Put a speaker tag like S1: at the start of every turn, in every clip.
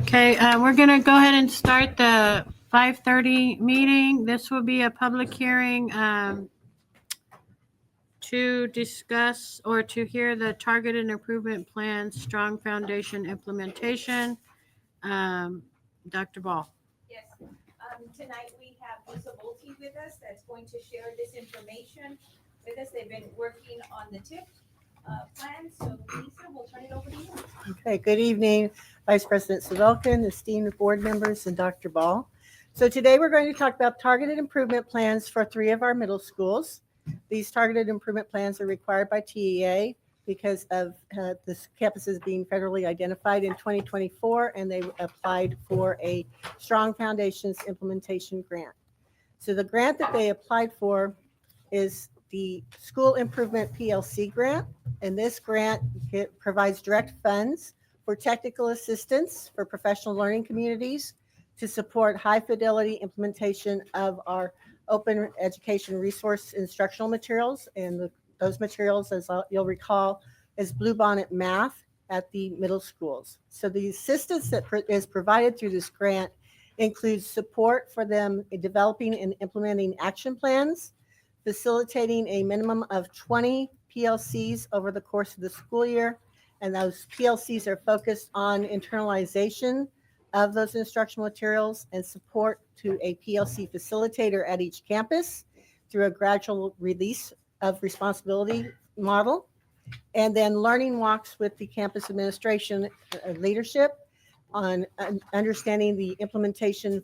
S1: Okay, we're going to go ahead and start the 5:30 meeting. This will be a public hearing to discuss or to hear the targeted improvement plan, strong foundation implementation. Dr. Ball.
S2: Yes, tonight we have Lisa Bolte with us that's going to share this information with us. They've been working on the TIP plan, so Lisa, we'll turn it over to you.
S3: Okay, good evening, Vice President Savelkin, esteemed board members, and Dr. Ball. So today we're going to talk about targeted improvement plans for 3 of our middle schools. These targeted improvement plans are required by TEA because of this campuses being federally identified in 2024, and they applied for a Strong Foundations Implementation Grant. So the grant that they applied for is the School Improvement PLC grant, and this grant provides direct funds for technical assistance for professional learning communities to support high fidelity implementation of our open education resource instructional materials. And those materials, as you'll recall, is Bluebonnet Math at the middle schools. So the assistance that is provided through this grant includes support for them in developing and implementing action plans, facilitating a minimum of 20 PLCs over the course of the school year. And those PLCs are focused on internalization of those instructional materials and support to a PLC facilitator at each campus through a gradual release of responsibility model. And then learning walks with the campus administration leadership on understanding the implementation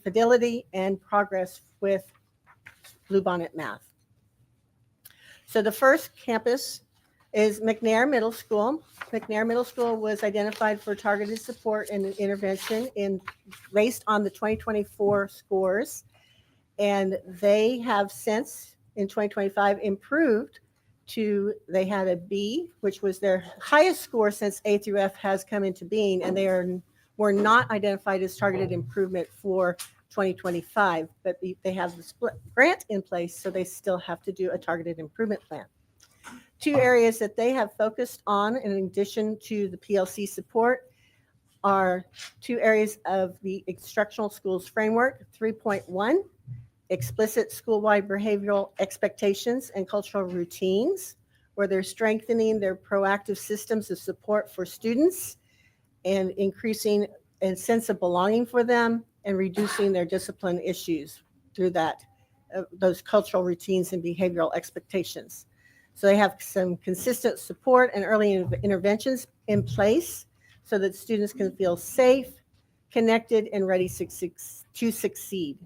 S3: fidelity and progress with Bluebonnet Math. So the first campus is McNair Middle School. McNair Middle School was identified for targeted support and intervention based on the 2024 scores. And they have since, in 2025, improved they had a B, which was their highest score since A through F has come into being, and they were not identified as targeted improvement for 2025, but they have the split grant in place, so they still have to do a targeted improvement plan. 2 areas that they have focused on, in addition to the PLC support, are 2 areas of the Instructional Schools Framework, 3.1, explicit school-wide behavioral expectations and cultural routines, where they're strengthening their proactive systems of support for students and increasing a sense of belonging for them and reducing their discipline issues through those cultural routines and behavioral expectations. So they have some consistent support and early interventions in place so that students can feel safe, connected, and ready to succeed.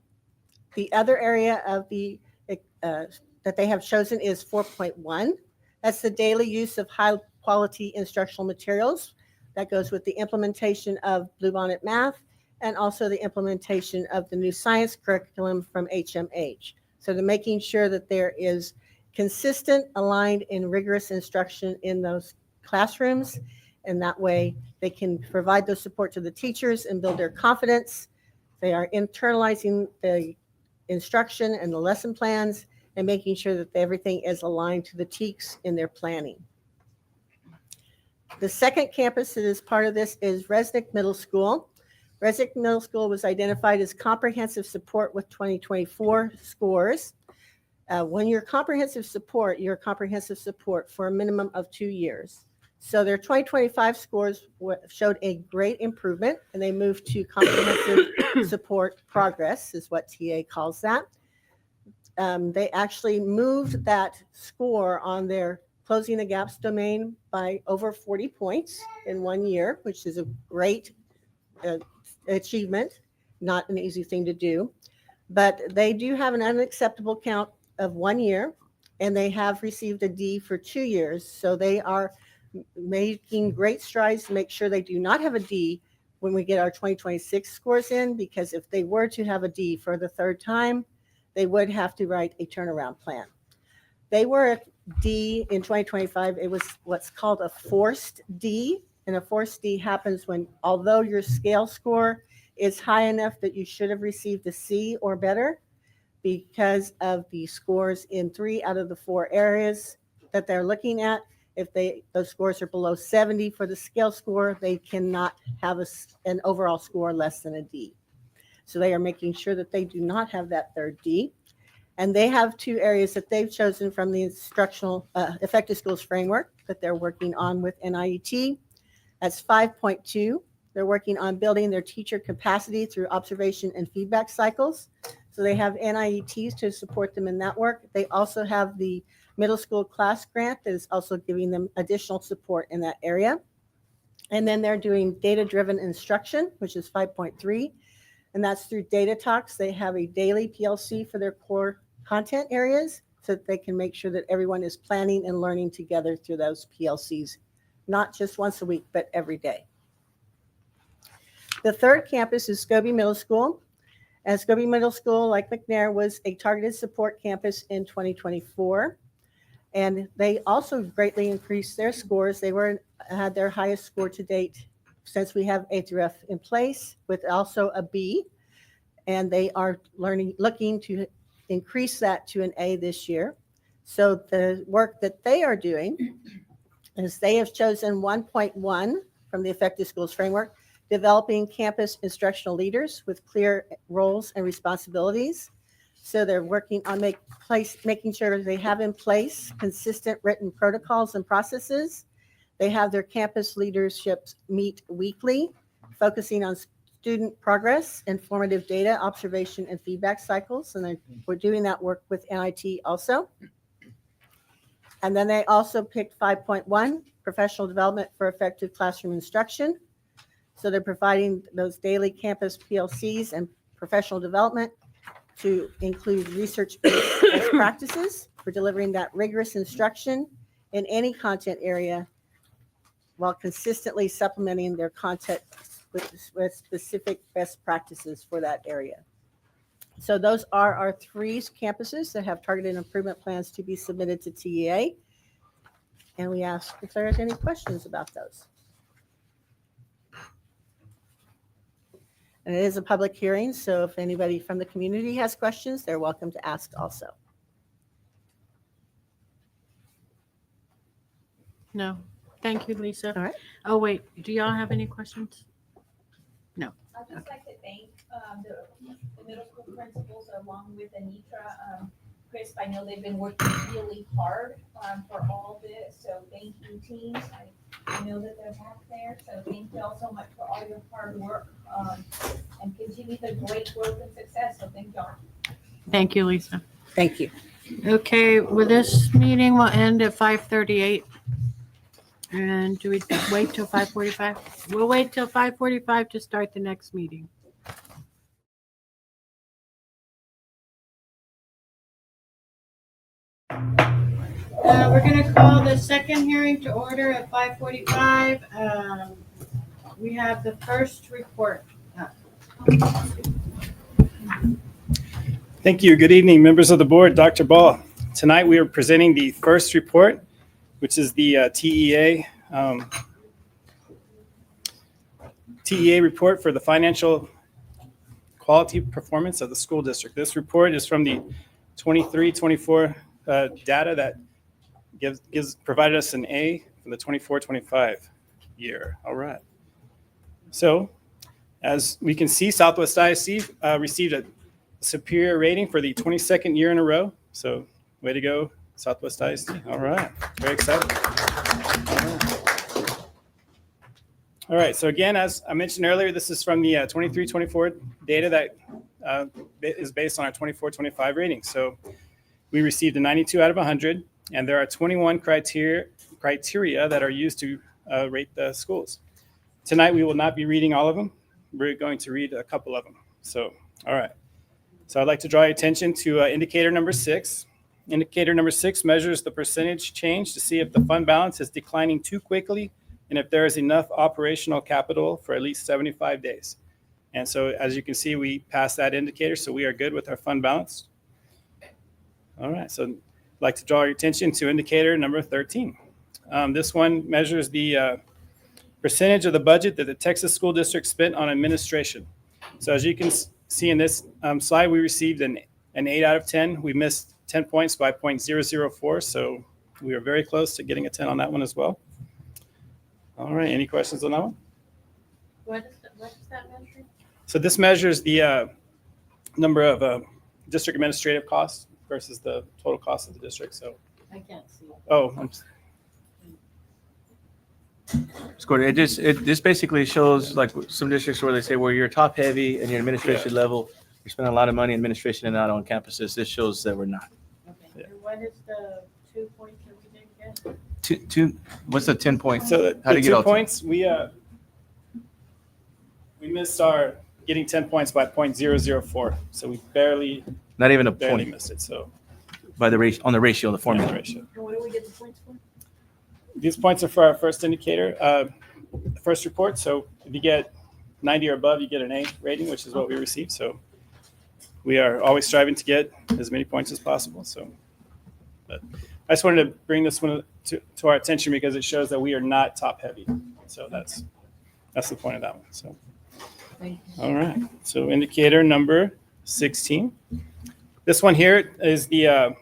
S3: The other area of that they have chosen is 4.1. That's the daily use of high quality instructional materials. That goes with the implementation of Bluebonnet Math and also the implementation of the new science curriculum from HMH. So they're making sure that there is consistent, aligned, and rigorous instruction in those classrooms. And that way they can provide those support to the teachers and build their confidence. They are internalizing the instruction and the lesson plans and making sure that everything is aligned to the TEKS in their planning. The second campus that is part of this is Resnick Middle School. Resnick Middle School was identified as comprehensive support with 2024 scores. When you're comprehensive support for a minimum of 2 years. So their 2025 scores showed a great improvement, and they moved to comprehensive support progress, is what TA calls that. They actually moved that score on their Closing the Gaps domain by over 40 points in 1 year, which is a great achievement, not an easy thing to do. But they do have an unacceptable count of 1 year, and they have received a D for 2 years. So they are making great strides to make sure they do not have a D when we get our 2026 scores in, because if they were to have a D for the 3rd time, they would have to write a turnaround plan. They were a D in 2025. It was what's called a forced D, and a forced D happens when, although your scale score is high enough that you should have received a C or better, because of the scores in 3 out of the 4 areas that they're looking at, those scores are below 70 for the scale score, they cannot have an overall score less than a D. So they are making sure that they do not have that third D. And they have 2 areas that they've chosen from the instructional effective schools framework that they're working on with NIET. That's 5.2. They're working on building their teacher capacity through observation and feedback cycles. So they have NIETs to support them in that work. They also have the middle school class grant that is also giving them additional support in that area. And then they're doing data-driven instruction, which is 5.3. And that's through Data Talks. They have a daily PLC for their core content areas so that they can make sure that everyone is planning and learning together through those PLCs, not just once a week, but every day. The third campus is Scobie Middle School. And Scobie Middle School, like McNair, was a targeted support campus in 2024. And they also greatly increased their scores. They had their highest score to date since we have A through F in place, with also a B. And they are looking to increase that to an A this year. So the work that they are doing is they have chosen 1.1 from the Effective Schools Framework, developing campus instructional leaders with clear roles and responsibilities. So they're working on making sure they have in place consistent written protocols and processes. They have their campus leaderships meet weekly, focusing on student progress, informative data, observation, and feedback cycles. And we're doing that work with NIT also. And then they also picked 5.1, professional development for effective classroom instruction. So they're providing those daily campus PLCs and professional development to include research-based best practices for delivering that rigorous instruction in any content area while consistently supplementing their content with specific best practices for that area. So those are our 3 campuses that have targeted improvement plans to be submitted to TEA. And we ask if there's any questions about those. And it is a public hearing, so if anybody from the community has questions, they're welcome to ask also.
S1: No. Thank you, Lisa.
S3: All right.
S1: Oh, wait. Do y'all have any questions?
S2: I'd just like to thank the middle school principals along with Anitra. Chris, I know they've been working really hard for all this, so thank you, teams. I know that they're back there, so thank you all so much for all your hard work and continue the great growth and success, so thank y'all.
S1: Thank you, Lisa.
S3: Thank you.
S1: Okay, well, this meeting will end at 5:38. And do we wait till 5:45? We'll wait till 5:45 to start the next meeting. We're going to call the second hearing to order at 5:45. We have the first report.
S4: Thank you. Good evening, members of the board. Dr. Ball. Tonight we are presenting the first report, which is the TEA report for the financial quality performance of the school district. This report is from the 23-24 data that provided us an A for the 24-25 year. All right. So as we can see, Southwest ISD received a superior rating for the 22nd year in a row. So way to go, Southwest ISD. All right. Very excited. All right. So again, as I mentioned earlier, this is from the 23-24 data that is based on our 24-25 rating. So we received a 92 out of 100, and there are 21 criteria that are used to rate the schools. Tonight, we will not be reading all of them. We're going to read a couple of them. So, all right. So I'd like to draw your attention to indicator number 6. Indicator number 6 measures the percentage change to see if the fund balance is declining too quickly and if there is enough operational capital for at least 75 days. And so as you can see, we passed that indicator, so we are good with our fund balance. All right, so I'd like to draw your attention to indicator number 13. This one measures the percentage of the budget that the Texas School District spent on administration. So as you can see in this slide, we received an 8 out of 10. We missed 10 points by 0.004, so We were very close to getting a 10 on that one as well. All right, any questions on that one?
S1: What is that measure?
S4: So this measures the number of district administrative costs versus the total cost of the district. So,
S1: I can't see.
S5: It just basically shows like some districts where they say, well, you're top heavy and your administration level, you're spending a lot of money in administration and not on campuses. This shows that we're not.
S1: Okay.
S4: Yeah.
S1: And what is the 2 points that we didn't get?
S5: What's the 10 points?
S4: So
S5: How do
S4: the
S5: you get all
S4: 2 points, we missed our getting 10 points by 0.004. So we barely
S5: Not even a point
S4: missed it. So
S5: by the ratio on the ratio, the
S4: yeah,
S5: formula.
S4: the ratio.
S1: And what do we get the points for?
S4: These points are for our first indicator, first report. So if you get 90 or above, you get an A rating, which is what we received. So we are always striving to get as many points as possible. So, but I just wanted to bring this one to our attention because it shows that we are not top heavy. So that's the point of that one. So,
S1: Thank you.
S4: all right. So indicator number 16. This one here is the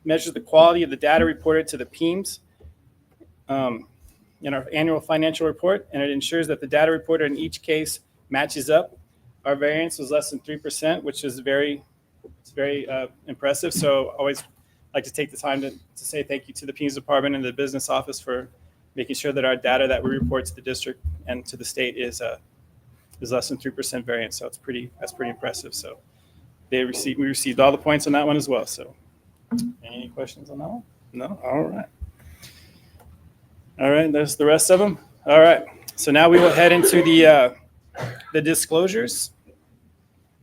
S4: measures the quality of the data reported to the PEMS in our annual financial report, and it ensures that the data reported in each case matches up. Our variance was less than 3%, which is very impressive. So always like to take the time to say thank you to the PEMS department and the business office for making sure that our data that we report to the district and to the state is less than 3% variance. So that's pretty impressive. So we received all the points on that one as well. So any questions on that one? No? All right. All right, there's the rest of them. All right, so now we will head into the disclosures.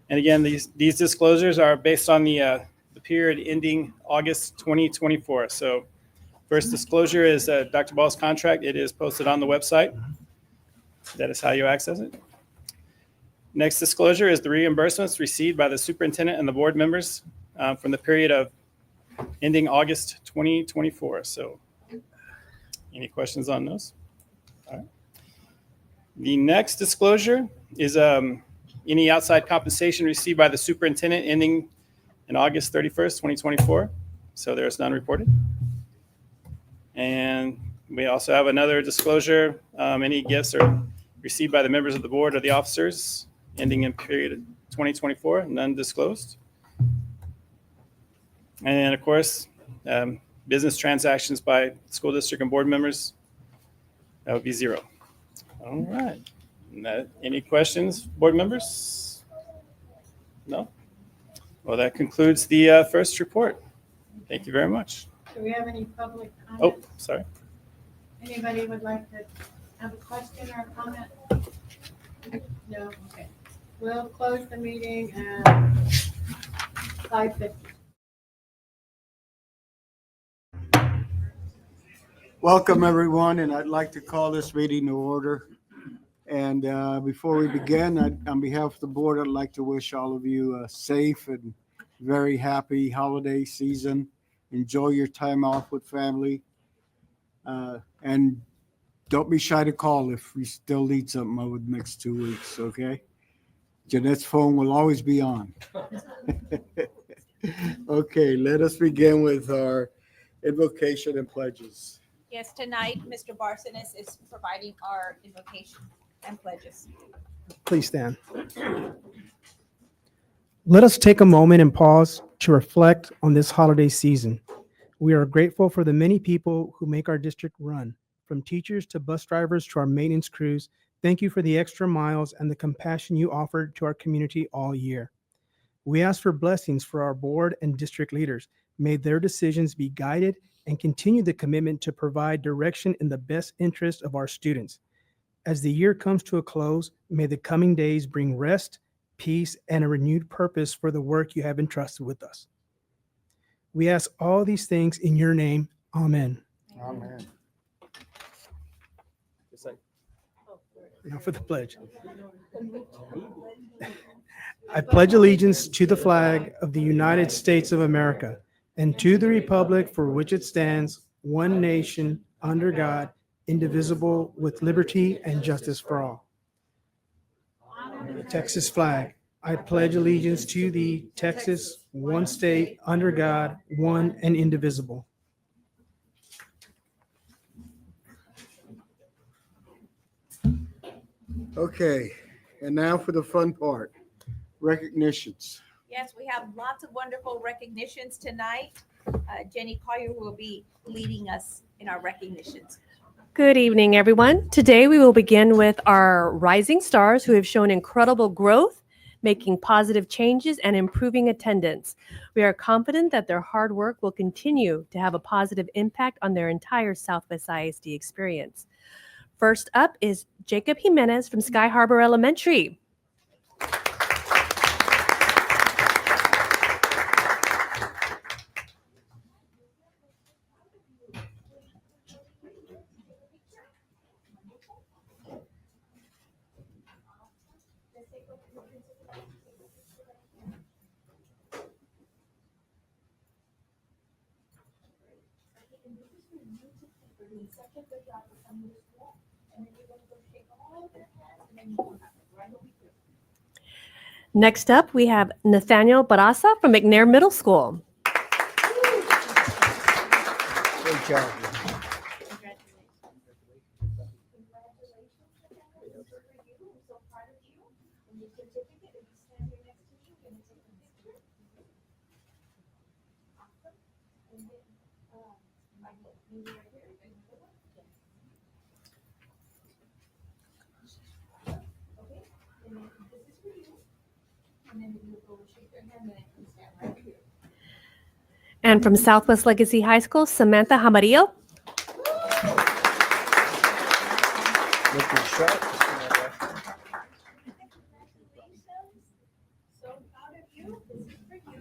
S4: And again, these disclosures are based on the period ending August 2024. So first disclosure is Dr. Ball's contract. It is posted on the website. That is how you access it. Next disclosure is the reimbursements received by the superintendent and the board members from the period of ending August 2024. So any questions on those? All right. The next disclosure is any outside compensation received by the superintendent ending in August 31st, 2024. So there's none reported. And we also have another disclosure, any gifts are received by the members of the board or the officers ending in period 2024, none disclosed. And of course, business transactions by school district and board members, that would be 0. All right. Any questions, board members? No? Well, that concludes the first report. Thank you very much.
S1: Do we have any public
S4: Oh,
S1: comment?
S4: sorry.
S1: Anybody would like to have a question or a comment? No? Okay. We'll close the meeting at 5:50.
S6: Welcome, everyone, and I'd like to call this meeting to order. And before we begin, on behalf of the board, I'd like to wish all of you a safe and very happy holiday season. Enjoy your time off with family. And don't be shy to call if you still need something over the next 2 weeks, okay? Jeanette's phone will always be on. Okay, let us begin with our invocation and pledges.
S2: Yes, tonight, Mr. Barsonis is providing our invocation and pledges.
S7: Please stand. Let us take a moment and pause to reflect on this holiday season. We are grateful for the many people who make our district run, from teachers to bus drivers to our maintenance crews. Thank you for the extra miles and the compassion you offered to our community all year. We ask for blessings for our board and district leaders. May their decisions be guided and continue the commitment to provide direction in the best interest of our students. As the year comes to a close, may the coming days bring rest, peace, and a renewed purpose for the work you have entrusted with us. We ask all these things in your name. Amen.
S6: Amen.
S7: Now for the pledge. I pledge allegiance to the flag of the United States of America and to the republic for which it stands, one nation, under God, indivisible, with liberty and justice for all. The Texas flag. I pledge allegiance to the Texas, one state, under God, one and indivisible.
S6: Okay, and now for the fun part, recognitions.
S2: Yes, we have lots of wonderful recognitions tonight. Jenny Collier will be leading us in our recognitions.
S8: Good evening, everyone. Today we will begin with our rising stars who have shown incredible growth, making positive changes and improving attendance. We are confident that their hard work will continue to have a positive impact on their entire Southwest ISD experience. First up is Jacob Jimenez from Sky Harbor Elementary. Next up, we have Nathaniel Barasa from McNair Middle School.
S6: Great job.
S8: And from Southwest Legacy High School, Samantha Hamarillo.
S6: Looking sharp.
S2: So proud of you. This is for you.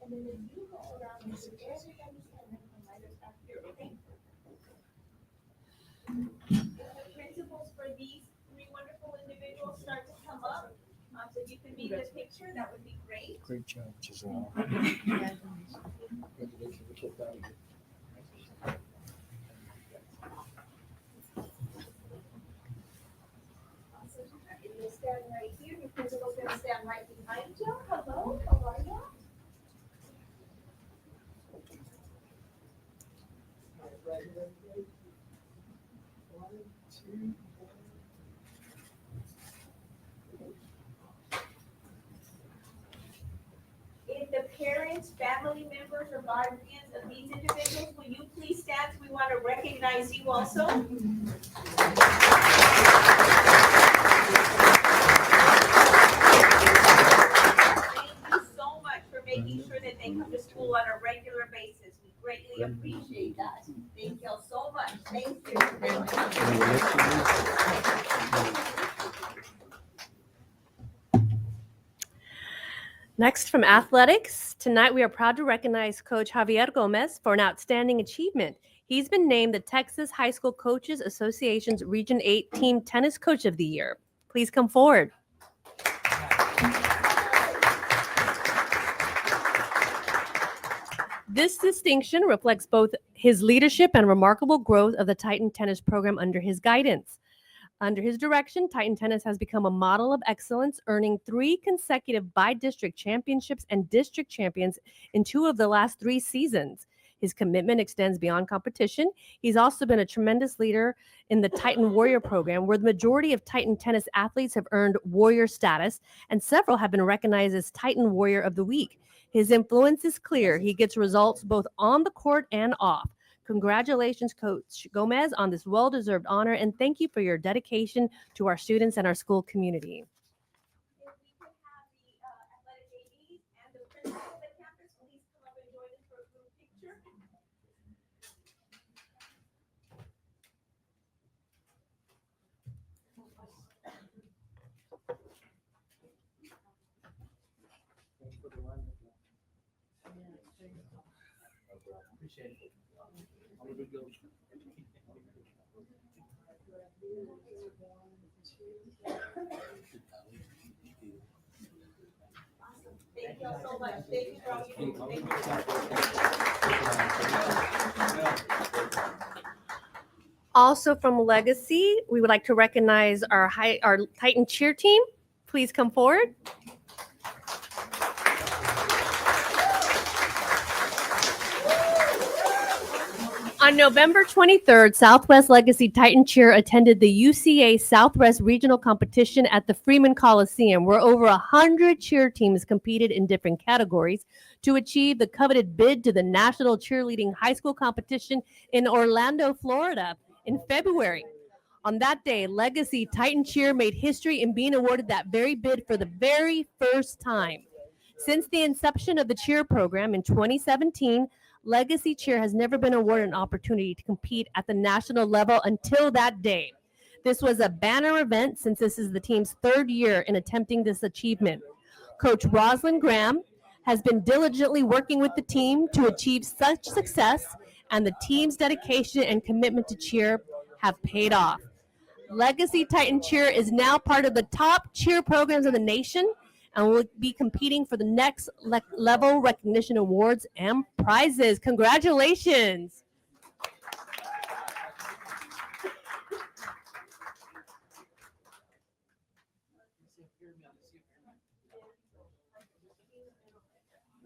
S2: And then if you go around and everybody stand and come right up here, okay? The principals for these three wonderful individuals start to come up. So you can be the picture, that would be great.
S6: Great job, Giselle.
S2: You'll stand right here, your principal's gonna stand right behind you. Hello, how are you? If the parents, family members, or guardians of these individuals, will you please stand? We want to recognize you also. Thank you so much for making sure that they come to school on a regular basis. We greatly appreciate that. Thank you all so much. Thank you.
S8: Next, from athletics, tonight we are proud to recognize Coach Javier Gomez for an outstanding achievement. He's been named the Texas High School Coaches Association's Region 8 Team Tennis Coach of the Year. Please come forward. This distinction reflects both his leadership and remarkable growth of the Titan Tennis program under his guidance. Under his direction, Titan Tennis has become a model of excellence, earning 3 consecutive by-district championships and district champions in 2 of the last 3 seasons. His commitment extends beyond competition. He's also been a tremendous leader in the Titan Warrior program, where the majority of Titan Tennis athletes have earned warrior status, and several have been recognized as Titan Warrior of the Week. His influence is clear. He gets results both on the court and off. Congratulations, Coach Gomez, on this well-deserved honor, and thank you for your dedication to our students and our school community.
S2: If we could have the athletic ADs and the principal of the campus, please come up and join us for a group picture. Thank you all so much. Thank you for all you do. Thank you.
S8: Also from Legacy, we would like to recognize our Titan cheer team. Please come forward. On November 23rd, Southwest Legacy Titan Cheer attended the UCA Southwest Regional Competition at the Freeman Coliseum, where over 100 cheer teams competed in different categories to achieve the coveted bid to the National Cheerleading High School Competition in Orlando, Florida in February. On that day, Legacy Titan Cheer made history in being awarded that very bid for the very first time. Since the inception of the cheer program in 2017, Legacy Cheer has never been awarded an opportunity to compete at the national level until that day. This was a banner event since this is the team's third year in attempting this achievement. Coach Rosalind Graham has been diligently working with the team to achieve such success, and the team's dedication and commitment to cheer have paid off. Legacy Titan Cheer is now part of the top cheer programs in the nation and will be competing for the next level recognition awards and prizes. Congratulations.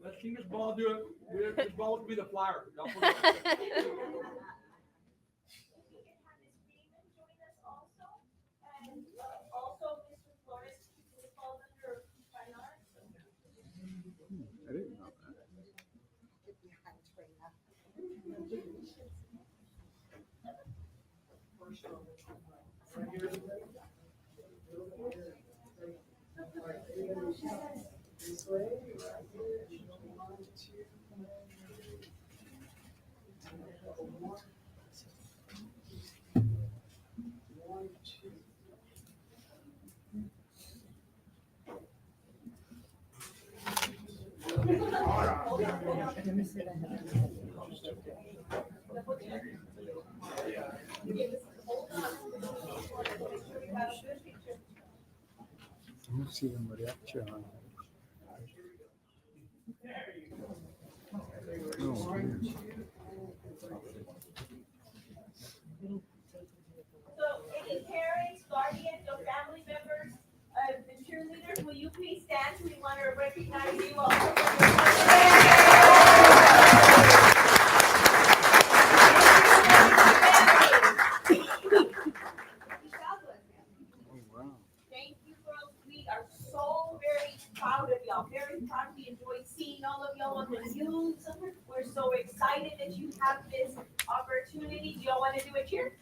S9: Let King Ball do it. This ball will be the flyer. Y'all put it up.
S6: I didn't know that. Let me see the mariachi on. No.
S2: So any parents, guardians, or family members of the cheerleaders, will you please stand? We want to recognize you all.
S6: Oh, wow.
S2: Thank you, girls. We are so very proud of y'all. Very proud. We enjoyed seeing all of y'all on the news. We're so excited that you have this opportunity. Do y'all want to do a cheer?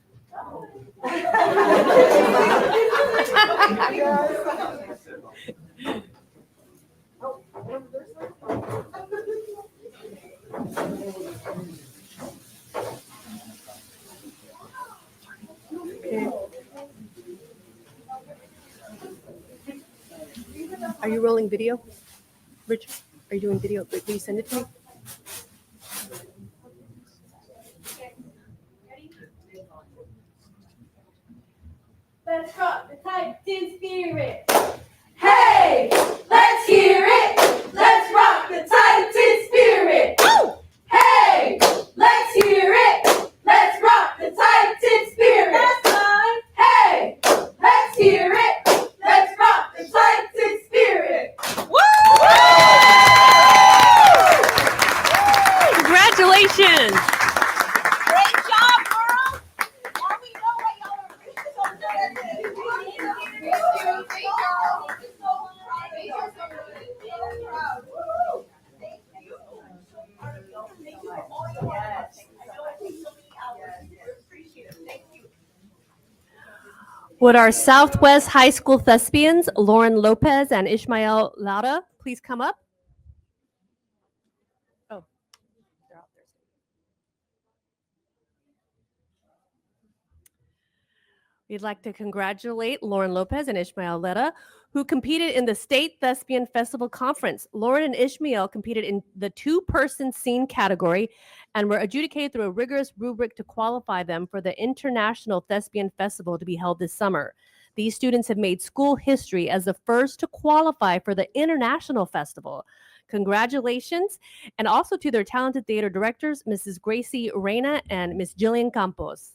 S8: Are you rolling video? Richard, are you doing video? Will you send it to me?
S2: Let's rock the Titan spirit. Hey, let's hear it. Let's rock the Titan spirit. Woo! Hey, let's hear it. Let's rock the Titan spirit. That's right. Hey, let's hear it. Let's rock the Titan spirit. Woo!
S8: Congratulations.
S2: Great job, girls. Now we know why y'all are so good at this.
S8: Would our Southwest High School thespians, Lauren Lopez and Ishmael Lauda, please come up? Oh, they're out there. We'd like to congratulate Lauren Lopez and Ishmael Letta, who competed in the State Thespian Festival Conference. Lauren and Ishmael competed in the two-person scene category and were adjudicated through a rigorous rubric to qualify them for the International Thespian Festival to be held this summer. These students have made school history as the first to qualify for the International Festival. Congratulations, and also to their talented theater directors, Mrs. Gracie Reyna and Miss Jillian Campos.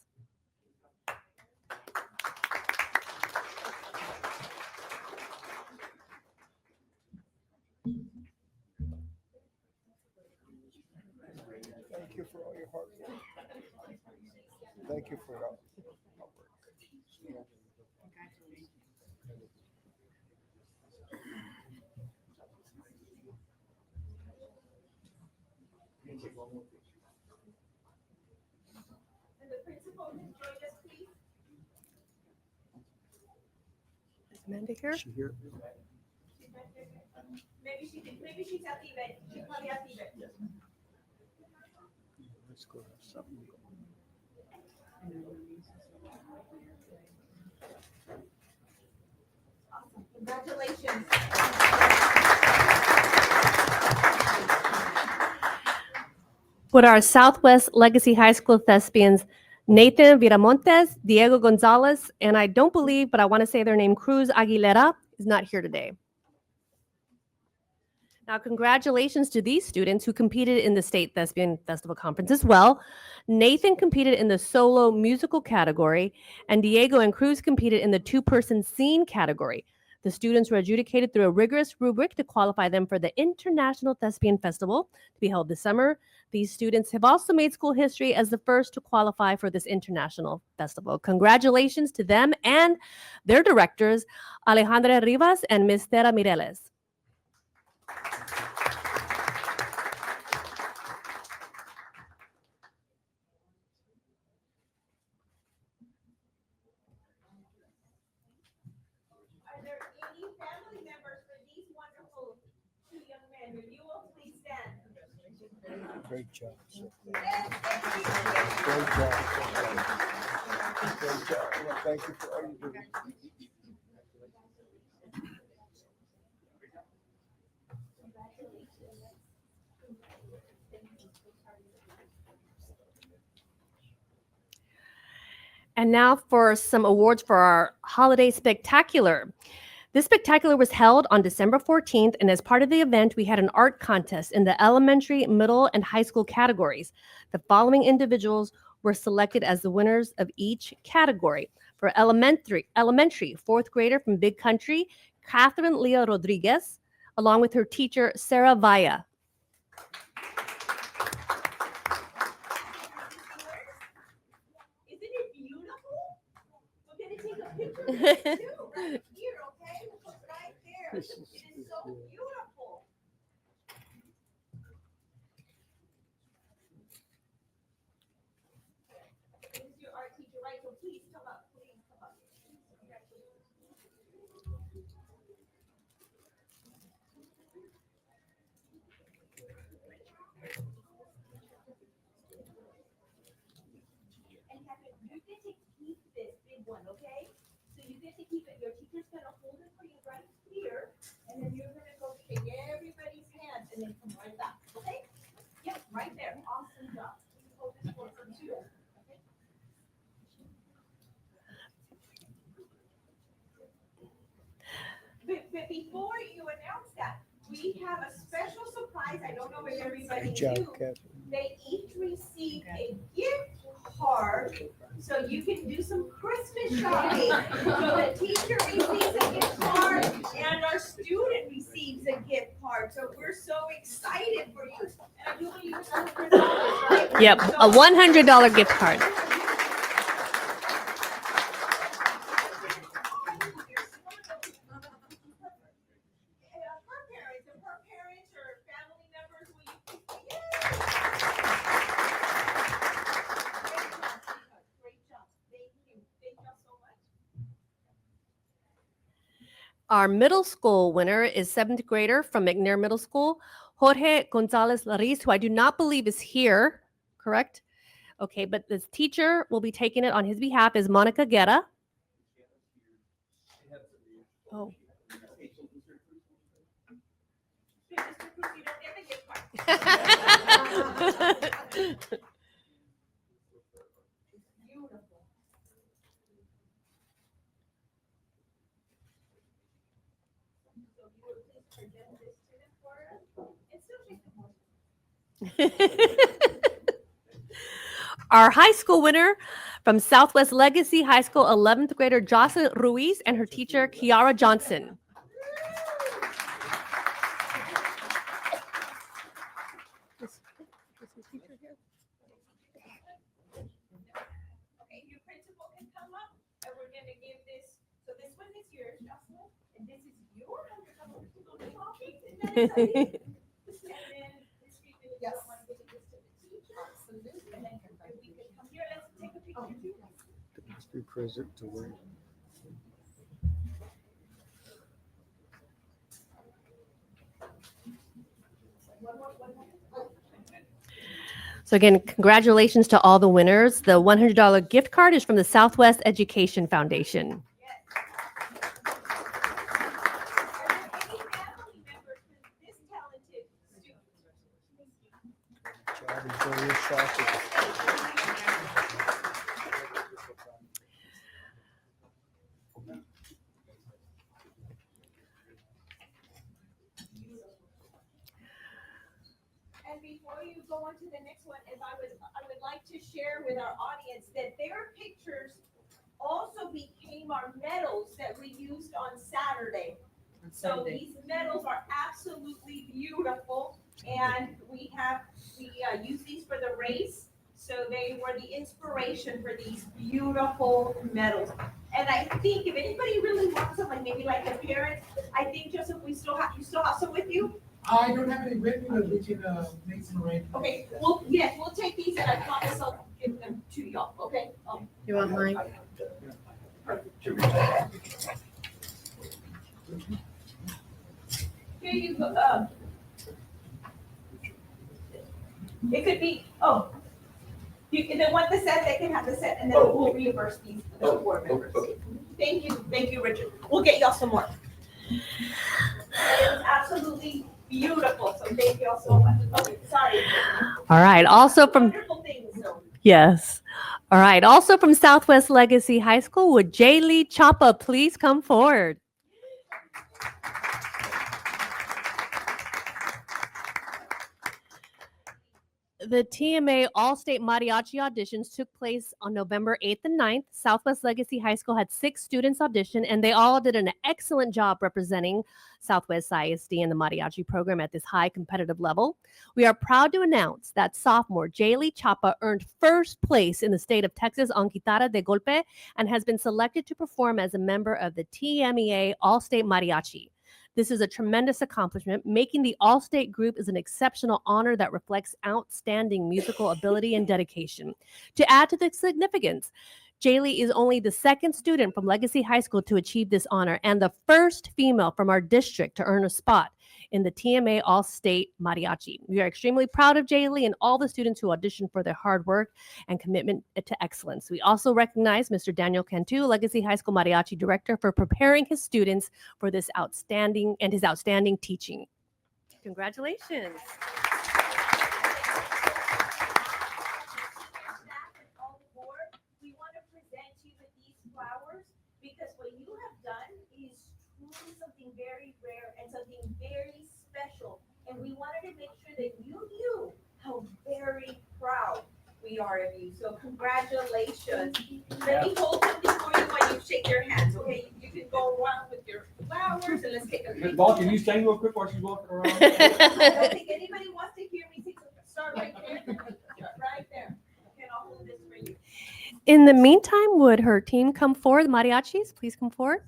S6: Thank you for all your hard work. Thank you for your help.
S2: And the principal can join us, please.
S8: Is Amanda here?
S6: She here?
S2: Maybe she's at the event. She's probably at the event.
S6: Let's go have something.
S2: Awesome. Congratulations.
S8: Would our Southwest Legacy High School thespians Nathan Viramontes, Diego Gonzalez, and I don't believe, but I want to say their name, Cruz Aguilera, is not here today. Now, congratulations to these students who competed in the State Thespian Festival Conference as well. Nathan competed in the solo musical category, and Diego and Cruz competed in the two-person scene category. The students were adjudicated through a rigorous rubric to qualify them for the International Thespian Festival to be held this summer. These students have also made school history as the first to qualify for this international festival. Congratulations to them and their directors, Alejandra Rivas and Ms. Tera Mireles.
S2: Are there any family members for these wonderful two young men? If you will please stand.
S6: Great job.
S2: Yes, thank you.
S6: Great job. Great job. Well, thank you for all you do.
S8: And now for some awards for our holiday spectacular. This spectacular was held on December 14th, and as part of the event, we had an art contest in the elementary, middle, and high school categories. The following individuals were selected as the winners of each category. For elementary, fourth grader from Big Country, Catherine Leah Rodriguez, along with her teacher, Sarah Vaya.
S2: Isn't it beautiful? We're gonna take a picture of it too, right here, okay? Look right there. It is so beautiful. This is your art teacher, right? So please come up, please come up. And Catherine, you get to keep this big one, okay? So you get to keep it. Your teacher's gonna hold it for you right here, and then you're gonna go shake everybody's hand and then come right back, okay? Yep, right there. Awesome job. You hold this for two. Okay? But before you announce that, we have a special surprise. I don't know if everybody
S6: Great job,
S2: knew.
S6: Catherine.
S2: They each receive a gift card, so you can do some Christmas shopping. So the teacher receives a gift card and our student receives a gift card. So we're so excited for you. And I do believe it's $100, right?
S8: Yep,
S2: So-
S8: a $100 gift card.
S2: Her parents, if her parents or family members, will you please? Great job. Thank you. Thank you so much.
S8: Our middle school winner is seventh grader from McNair Middle School, Jorge Gonzalez Lariz, who I do not believe is here, correct? Okay, but this teacher will be taking it on his behalf is Monica Guerra. Oh.
S2: Mr. Cruz, you don't get the gift card. Beautiful. So if you would please present this to them for us, and still shake the board.
S8: Our high school winner from Southwest Legacy High School, 11th grader Jocelyn Ruiz and her teacher, Kiara Johnson.
S2: And then this treatment, if you don't want to give this to the teacher. Absolutely. And then if we could come here, let's take a picture.
S6: Let's be present to wait.
S8: So again, congratulations to all the winners. The $100 gift card is from the Southwest Education Foundation.
S2: Are there any family members with this talented student?
S6: Child, enjoy your shopping.
S2: And before you go on to the next one, I would like to share with our audience that their pictures also became our medals that we used on Saturday. So these medals are absolutely beautiful, and we use these for the race. So they were the inspiration for these beautiful medals. And I think if anybody really wants them, like maybe like a parent, I think Joseph, you still have some with you?
S9: I don't have any with me, but we can, make some arrangements.
S2: Okay, we'll take these and I promise I'll give them to y'all, okay?
S1: You want mine?
S2: Here you go, it could be, if they want the set, they can have the set, and then we'll reimburse these, the board members. Thank you, Richard. We'll get y'all some more. It was absolutely beautiful, so thank y'all so much. Okay, sorry.
S8: All right. Also from
S2: Wonderful things, so.
S8: Yes. All right. Also from Southwest Legacy High School, would Jaylee Chapa please come forward? The TMA All-State Mariachi auditions took place on November 8th and 9th. Southwest Legacy High School had 6 students audition, and they all did an excellent job representing Southwest ISD and the mariachi program at this high competitive level. We are proud to announce that sophomore Jaylee Chapa earned first place in the state of Texas on Guitarra de Golpe and has been selected to perform as a member of the TMEA All-State Mariachi. This is a tremendous accomplishment. Making the All-State group is an exceptional honor that reflects outstanding musical ability and dedication. To add to the significance, Jaylee is only the second student from Legacy High School to achieve this honor and the first female from our district to earn a spot in the TMA All-State Mariachi. We are extremely proud of Jaylee and all the students who auditioned for their hard work and commitment to excellence. We also recognize Mr. Daniel Cantu, Legacy High School Mariachi Director, for preparing his students for this outstanding teaching. Congratulations.
S2: We want to present you with these flowers because what you have done is truly something very rare and something very special. And we wanted to make sure that you knew how very proud we are of you. So congratulations. Let me hold something for you while you shake your hands, okay? You can go around with your flowers and let's take a
S9: Ms.
S2: picture.
S9: Ball, can you sing real quick while she's walking around?
S2: I don't think anybody wants to hear me sing. Start right there. Right there. Okay, I'll hold this for you.
S8: In the meantime, would her team come forward? The mariachis, please come forward.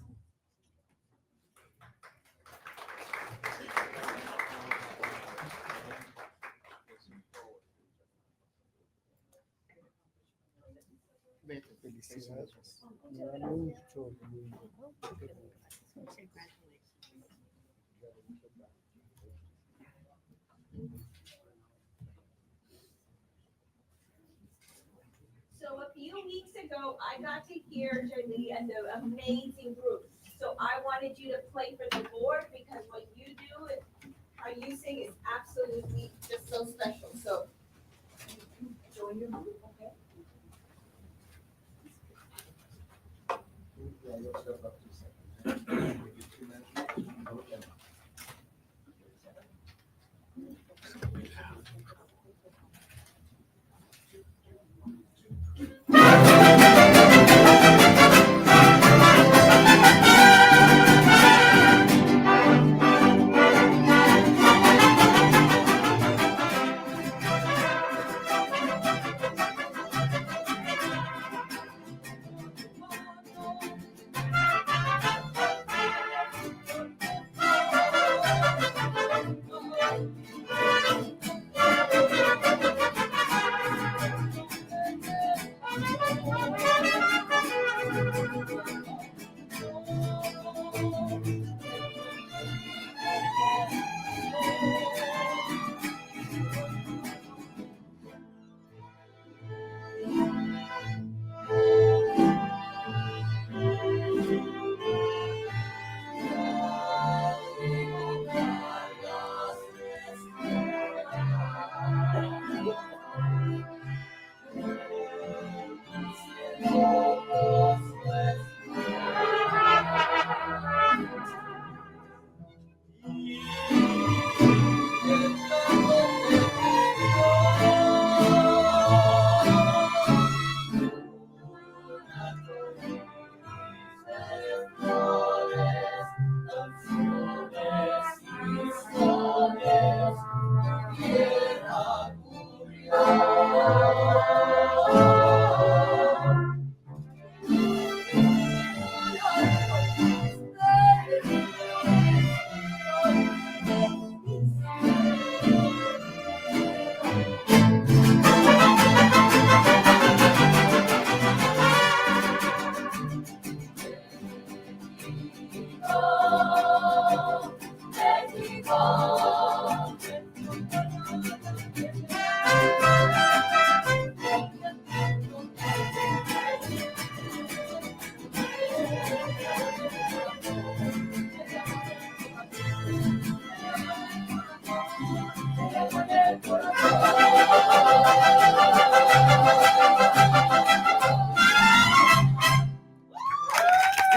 S2: So a few weeks ago, I got to hear Jaylee and the amazing group. So I wanted you to play for the board because what you do and how you sing is absolutely just so special. So join your group, okay?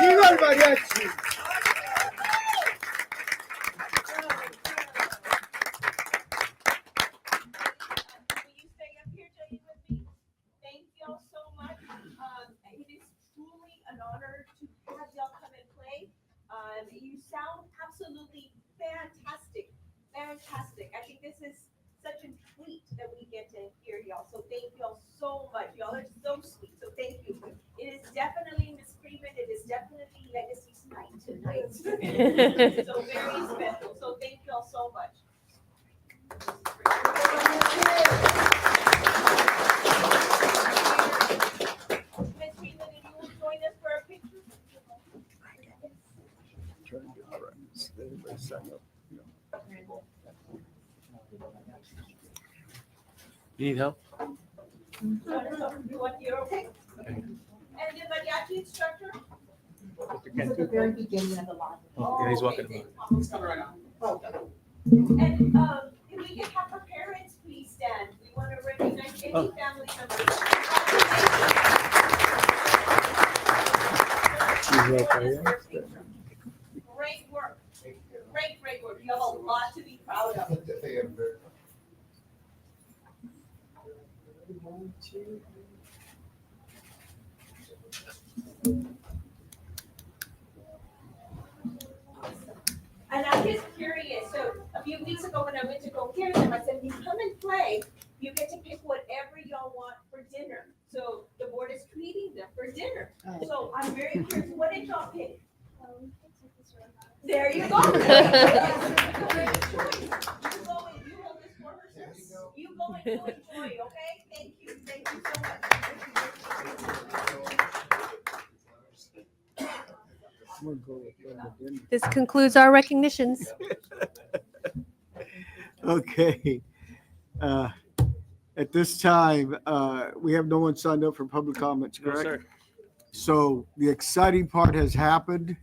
S6: ¡Viva el mariachi!
S2: Will you stay up here, Jody, with me? Thank y'all so much. It is truly an honor to have y'all come and play. You sound absolutely fantastic, fantastic. I think this is such a treat that we get to hear y'all. So thank y'all so much. Y'all are so sweet. So thank you. It is definitely Miss Freeman. It is definitely Legacy's night tonight. So very special. So thank y'all so much. Miss Freeman, if you will join us for a picture.
S5: You need help?
S2: You want, you're okay? And the mariachi instructor?
S10: At the very beginning of the line.
S5: Oh, yeah, he's walking
S2: Okay.
S5: about.
S2: And, if we can have her parents please stand, we want to recognize any
S5: Oh.
S2: family members. Great work, great work, you have a lot to be proud of. And I'm just curious, so a few weeks ago when I went to go hear them, I said, you come and play, you get to pick whatever y'all want for dinner. So the board is treating them for dinner. So I'm very curious, what did y'all pick? There you go. Great choice. You go and you hold this for her, sir. You go and you enjoy, okay? Thank you so much.
S8: This concludes our recognitions.
S6: Okay. At this time, we have no one signed up for public comments,
S5: No,
S6: correct?
S5: sir.
S6: So the exciting part has happened.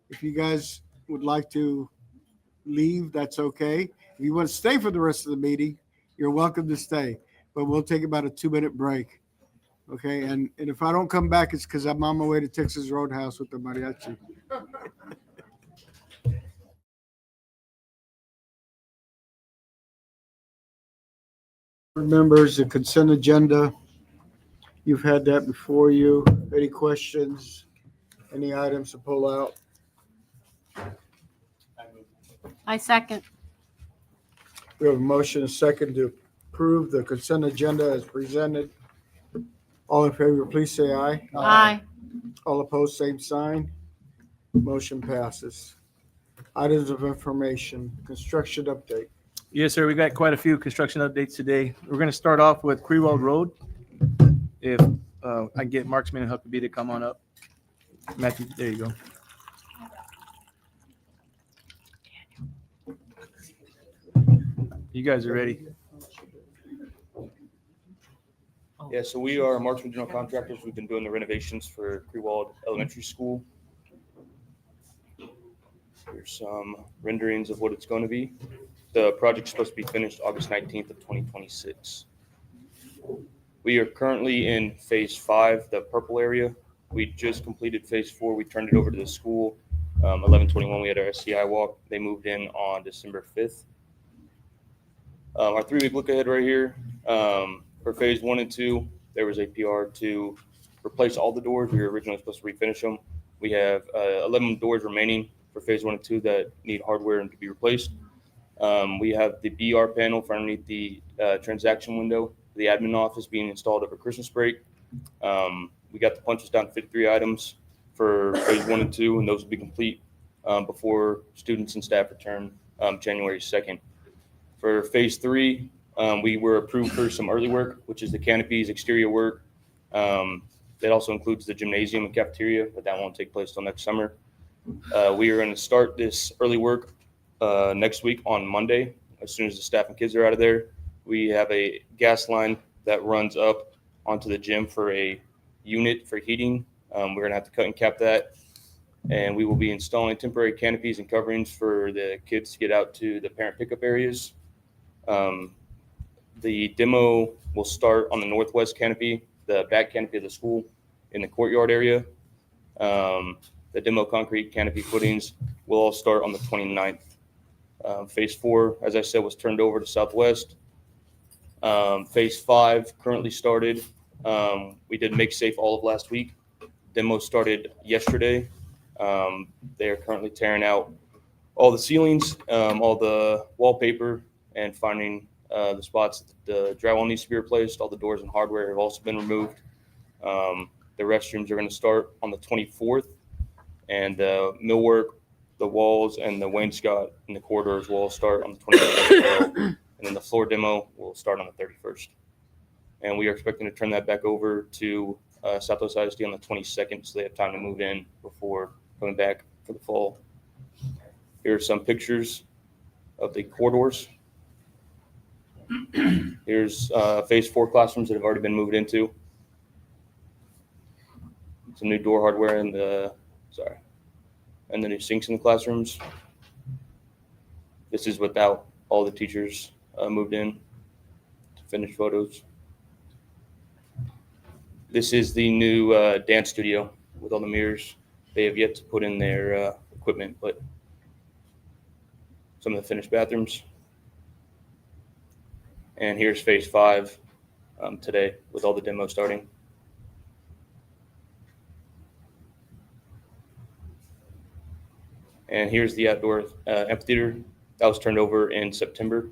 S6: If you guys would like to leave, that's okay. If you want to stay for the rest of the meeting, you're welcome to stay. But we'll take about a 2-minute break. Okay, and if I don't come back, it's because I'm on my way to Texas Roadhouse with the mariachi. Board members, the consent agenda. You've had that before you. Any questions? Any items to pull out?
S1: I second.
S6: We have a motion, a second to approve the consent agenda as presented. All in favor, please say aye.
S1: Aye.
S6: All opposed, same sign. Motion passes. Items of information, construction update.
S5: Yes, sir. We got quite a few construction updates today. We're going to start off with Crewell Road. If I can get Marksman and Huckabee to come on up. Matthew, there you go. You guys are ready.
S11: Yeah, so we are Marksman General Contractors. We've been doing the renovations for Crewald Elementary School. Here's some renderings of what it's going to be. The project's supposed to be finished August 19th of 2026. We are currently in phase 5, the purple area. We just completed phase 4. We turned it over to the school. 11/21, we had our SCI walk. They moved in on December 5th. Our 3-week look ahead right here. For phase 1 and 2, there was a PR to replace all the doors. We were originally supposed to refinish them. We have 11 doors remaining for phase 1 and 2 that need hardware and to be replaced. We have the BR panel for underneath the transaction window, the admin office being installed over Christmas break. We got the punches down to 53 items for phase 1 and 2, and those will be complete before students and staff return January 2nd. For phase 3, we were approved for some early work, which is the canopies, exterior work. That also includes the gymnasium and cafeteria, but that won't take place till next summer. We are going to start this early work next week on Monday. As soon as the staff and kids are out of there, we have a gas line that runs up onto the gym for a unit for heating. We're going to have to cut and cap that. And we will be installing temporary canopies and coverings for the kids to get out to the parent pickup areas. The demo will start on the northwest canopy, the back canopy of the school in the courtyard area. The demo concrete canopy footings will all start on the 29th. Phase 4, as I said, was turned over to Southwest. Phase 5 currently started. We did make safe all of last week. Demo started yesterday. They are currently tearing out all the ceilings, all the wallpaper, and finding the spots that the drywall needs to be replaced. All the doors and hardware have also been removed. The restrooms are going to start on the 24th, and the millwork, the walls, and the wainscot in the corridors will all start on the 24th. And then the floor demo will start on the 31st. And we are expecting to turn that back over to Southwest ISD on the 22nd, so they have time to move in before coming back for the fall. Here are some pictures of the corridors. Here's phase 4 classrooms that have already been moved into. Some new door hardware and the new sinks in the classrooms. This is without all the teachers moved in. Finished photos. This is the new dance studio with all the mirrors. They have yet to put in their equipment, but some of the finished bathrooms. And here's phase 5 today with all the demos starting. And here's the outdoor amphitheater that was turned over in September.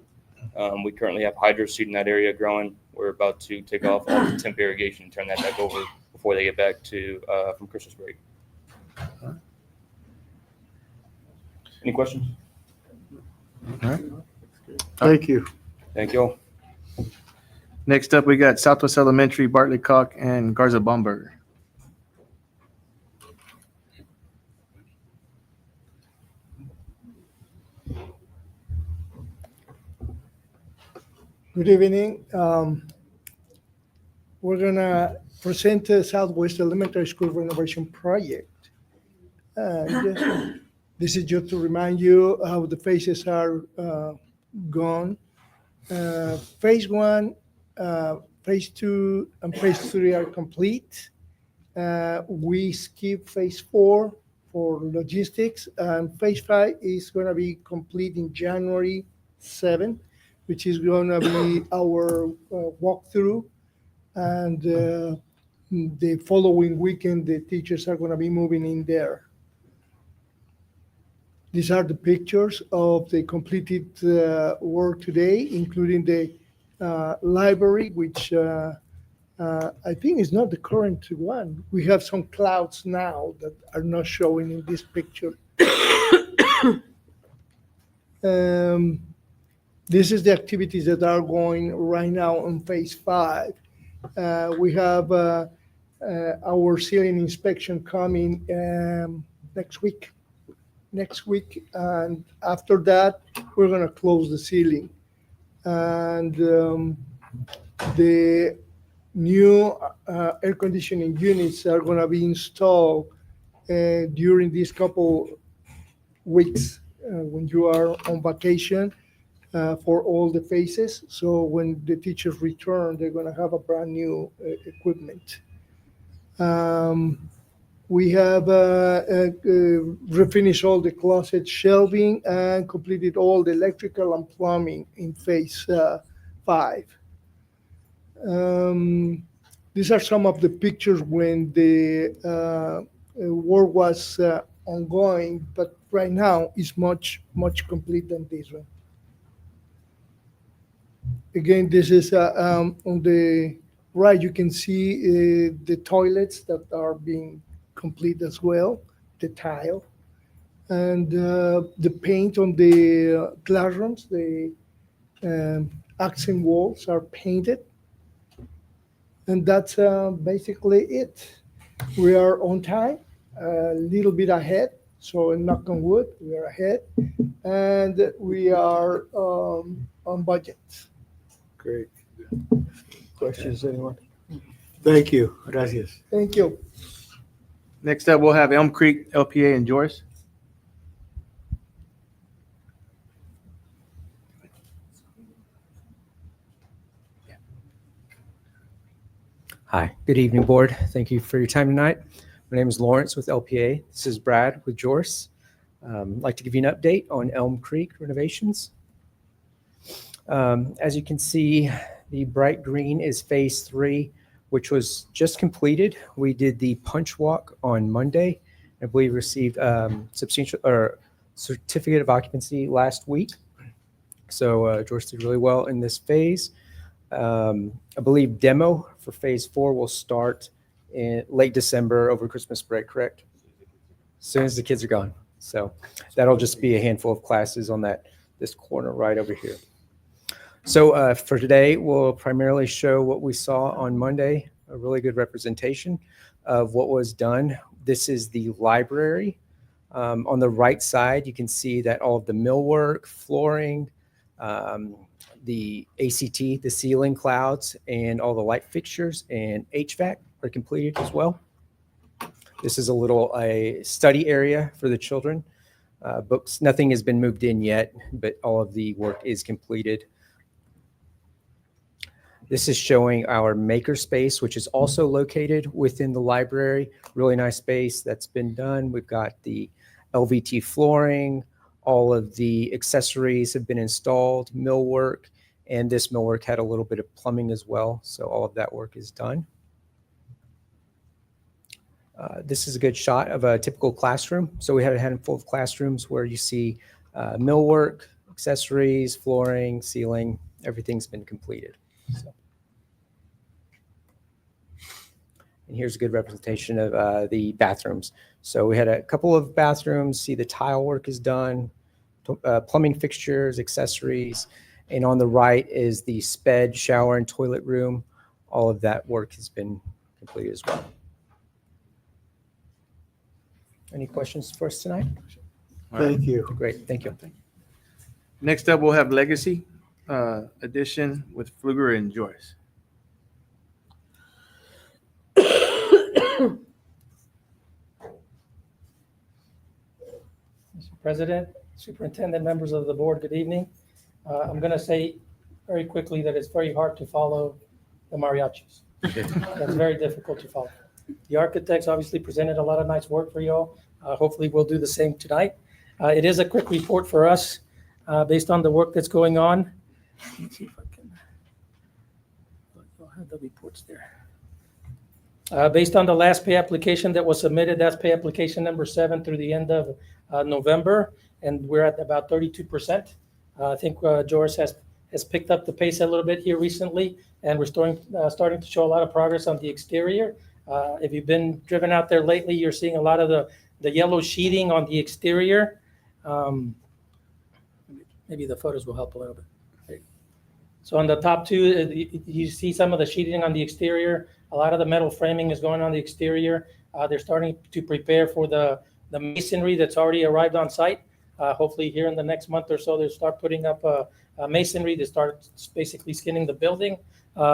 S11: We currently have hydro seed in that area growing. We're about to take off all the temp irrigation and turn that back over before they get back to from Christmas break. Any questions?
S6: Thank you.
S11: Thank you all.
S5: Next up, we got Southwest Elementary, Bartlett Cock, and Garza Baumberger.
S12: Good evening. We're gonna present the Southwest Elementary School renovation project. And this is just to remind you how the phases are gone. Phase 1, phase 2, and phase 3 are complete. We skip phase 4 for logistics, and phase 5 is gonna be complete in January 7th. Which is going to be our walkthrough. And the following weekend, the teachers are going to be moving in there. These are the pictures of the completed work today, including the library, which I think is not the current one. We have some clouds now that are not showing in this picture. This is the activities that are going right now on phase 5. We have our ceiling inspection coming next week. And after that, we're going to close the ceiling. And the new air conditioning units are going to be installed during these couple weeks when you are on vacation. For all the phases. So when the teachers return, they're going to have a brand new equipment. We have refinished all the closet shelving and completed all the electrical and plumbing in phase 5. These are some of the pictures when the work was ongoing, but right now it's much complete than this one. Again, this is on the right, you can see the toilets that are being complete as well, the tile. And the paint on the classrooms, the accent walls are painted. And that's basically it. We are on time, a little bit ahead. So knock on wood, we are ahead. And we are on budget.
S6: Great. Questions, anyone? Thank you. Gracias.
S12: Thank you.
S5: Next up, we'll have Elm Creek, LPA, and Joris.
S13: Hi, good evening, board. Thank you for your time tonight. My name is Lawrence with LPA. This is Brad with Joris. I'd like to give you an update on Elm Creek renovations. As you can see, the bright green is phase 3, which was just completed. We did the punch walk on Monday. I believe received substantial or certificate of occupancy last week. So Joris did really well in this phase. I believe demo for phase 4 will start in late December over Christmas break, correct? As soon as the kids are gone. So that'll just be a handful of classes on this corner right over here. So for today, we'll primarily show what we saw on Monday, a really good representation of what was done. This is the library. On the right side, you can see that all of the millwork, flooring, the ACT, the ceiling clouds, and all the light fixtures and HVAC are completed as well. This is a study area for the children. Books, nothing has been moved in yet, but all of the work is completed. This is showing our maker space, which is also located within the library. Really nice space that's been done. We've got the LVT flooring, all of the accessories have been installed, millwork, and this millwork had a little bit of plumbing as well. So all of that work is done. This is a good shot of a typical classroom. So we had a handful of classrooms where you see millwork, accessories, flooring, ceiling, everything's been completed. So. And here's a good representation of the bathrooms. So we had a couple of bathrooms, see the tile work is done, plumbing fixtures, accessories, and on the right is the sped shower and toilet room. All of that work has been completed as well. Any questions for us tonight?
S6: Thank you.
S13: Great, thank you.
S5: Next up, we'll have Legacy Edition with Fluger and Joris.
S14: Mr. President, Superintendent, members of the board, good evening. I'm going to say very quickly that it's very hard to follow the mariachis. That's very difficult to follow. The architects obviously presented a lot of nice work for you all. Hopefully we'll do the same tonight. It is a quick report for us based on the work that's going on. Let's see if I can. I'll have the reports there. Based on the last pay application that was submitted, that's pay application number 7 through the end of November, and we're at about 32%. I think Joris has picked up the pace a little bit here recently, and we're starting to show a lot of progress on the exterior. If you've been driven out there lately, you're seeing a lot of the yellow sheeting on the exterior. Maybe the photos will help a little bit. So on the top two, you see some of the sheeting on the exterior. A lot of the metal framing is going on the exterior. They're starting to prepare for the masonry that's already arrived on site. Hopefully here in the next month or so, they'll start putting up a masonry to start basically skinning the building.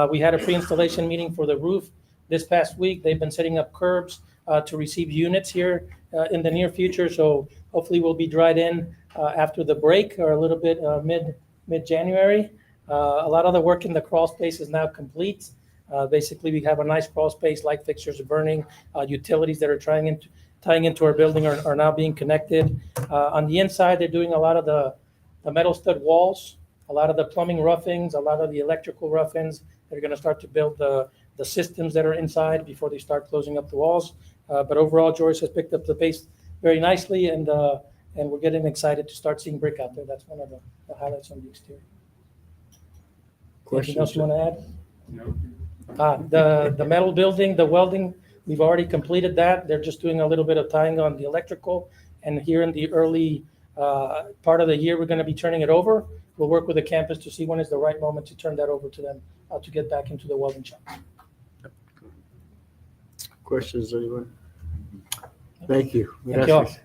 S14: We had a pre-installation meeting for the roof this past week. They've been setting up curbs to receive units here in the near future. So hopefully we'll be dried in after the break or a little bit mid-January. A lot of the work in the crawl space is now complete. Basically, we have a nice crawl space, light fixtures are burning, utilities that are tying into our building are now being connected. On the inside, they're doing a lot of the metal stud walls, a lot of the plumbing roughings, a lot of the electrical roughings. They're going to start to build the systems that are inside before they start closing up the walls. But overall, Joris has picked up the pace very nicely, and we're getting excited to start seeing brick out there. That's one of the highlights on the exterior. Anything else
S6: Questions?
S14: you want to add? The metal building, the welding, we've already completed that. They're just doing a little bit of tying on the electrical. And here in the early part of the year, we're going to be turning it over. We'll work with the campus to see when is the right moment to turn that over to them, to get back into the welding shop.
S6: Questions, anyone? Thank you.
S14: Thank you all.
S6: Gracias.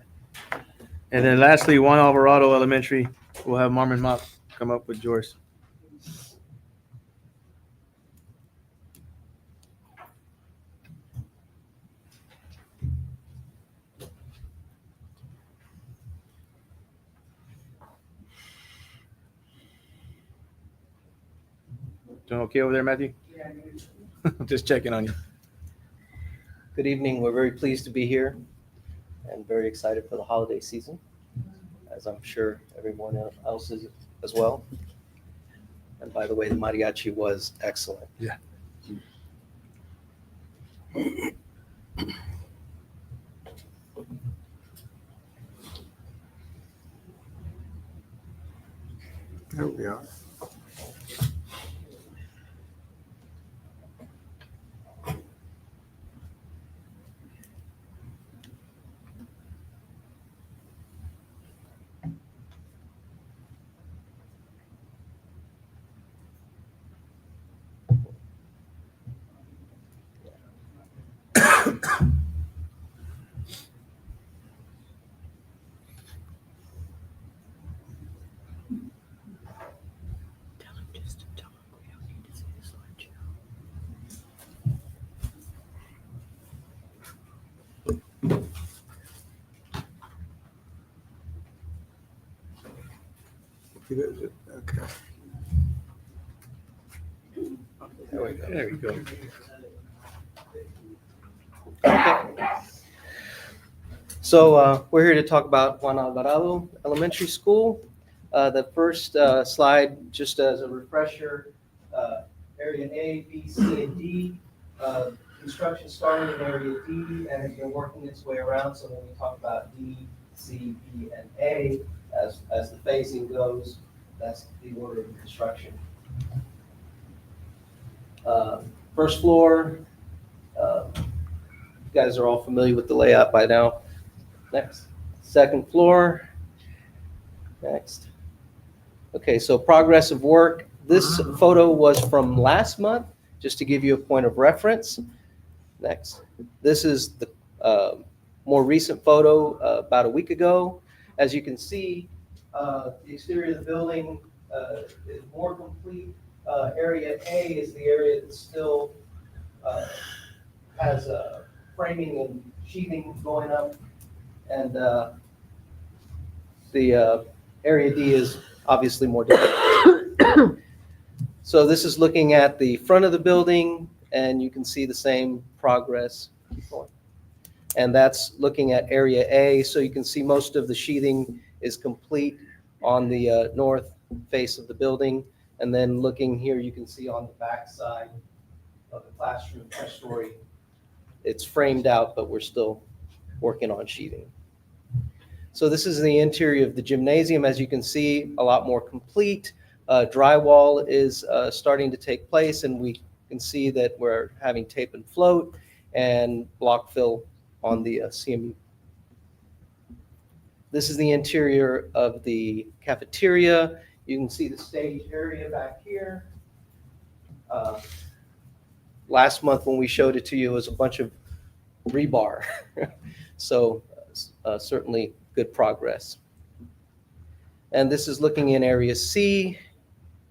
S5: And then lastly, Juan Alvarado Elementary, we'll have Marmon Mott come up with yours. Doing okay over there, Matthew? Just checking on you.
S15: Good evening. We're very pleased to be here and very excited for the holiday season, as I'm sure everyone else is as well. And by the way, the mariachi was excellent.
S5: Yeah.
S6: There we are. Okay.
S15: There we go.
S5: There we go.
S15: So we're here to talk about Juan Alvarado Elementary School. The first slide, just as a refresher, Area A, B, C, and D. Construction started in Area D and has been working its way around. So when we talk about D, C, B, and A, as the phasing goes, that's the order of construction. First floor, you guys are all familiar with the layout by now. Next. Second floor. Next. Okay, so progress of work. This photo was from last month, just to give you a point of reference. Next. This is the more recent photo about a week ago. As you can see, the exterior of the building is more complete. Area A is the area that still has framing and sheathing going up. And the Area D is obviously more difficult. So this is looking at the front of the building, and you can see the same progress. And that's looking at Area A, so you can see most of the sheathing is complete on the north face of the building. And then looking here, you can see on the back side of the classroom, first story, it's framed out, but we're still working on sheathing. So this is the interior of the gymnasium. As you can see, a lot more complete. Drywall is starting to take place, and we can see that we're having tape and float and block fill on the CMU. This is the interior of the cafeteria. You can see the stage area back here. Last month when we showed it to you, it was a bunch of rebar. So certainly good progress. And this is looking in Area C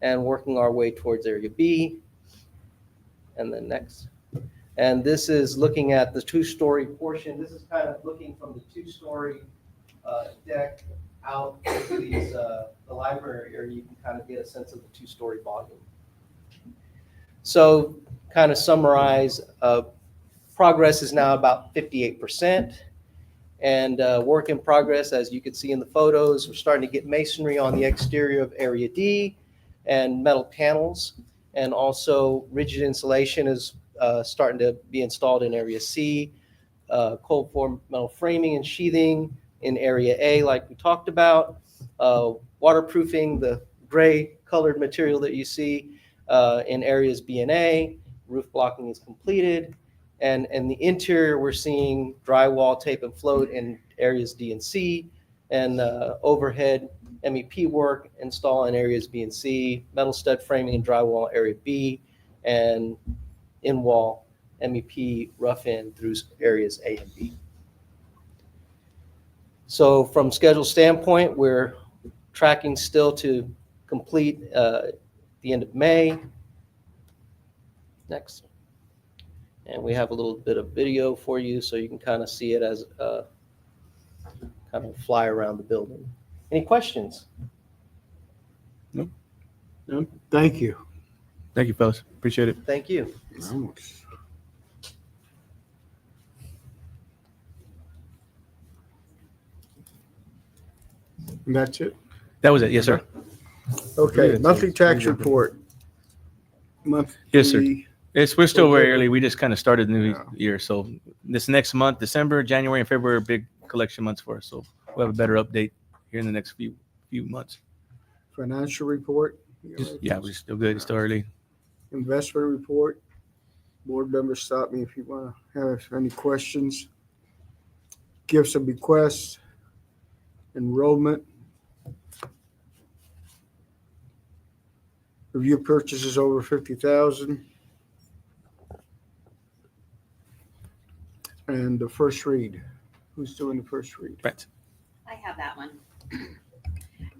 S15: and working our way towards Area B. And then next. And this is looking at the two-story portion. This is kind of looking from the two-story deck out to these, the library area. You can kind of get a sense of the two-story volume. So kind of summarize, progress is now about 58%. And work in progress, as you can see in the photos, we're starting to get masonry on the exterior of Area D and metal panels. And also rigid insulation is starting to be installed in Area C, cold form metal framing and sheathing in Area A, like we talked about, waterproofing, the gray colored material that you see, in areas B and A. Roof blocking is completed. And in the interior, we're seeing drywall, tape, and float in areas D and C, and overhead MEP work install in areas B and C, metal stud framing and drywall area B, and in-wall MEP rough in through areas A and B. So from schedule standpoint, we're tracking still to complete the end of May. Next. And we have a little bit of video for you so you can kind of see it as a kind of fly around the building. Any questions?
S6: No, thank you.
S5: Thank you, fellas. Appreciate it.
S15: Thank you.
S6: And that's it?
S5: That was it. Yes, sir.
S6: Okay, monthly tax report.
S5: Yes, sir.
S6: Monthly-
S5: We're still very
S6: Okay.
S5: early. We just kind of started the new year. So this next month, December, January, and February are big collection months for us. So we'll have a better update here in the next few months.
S6: Financial report.
S5: Yeah, we're still good. It's still early.
S6: Investment report. Board members, stop me if you want to have any questions. Gifts and bequests. Enrollment. Review purchases over 50,000. And the first read. Who's doing the first read?
S5: Brent.
S16: I have that one.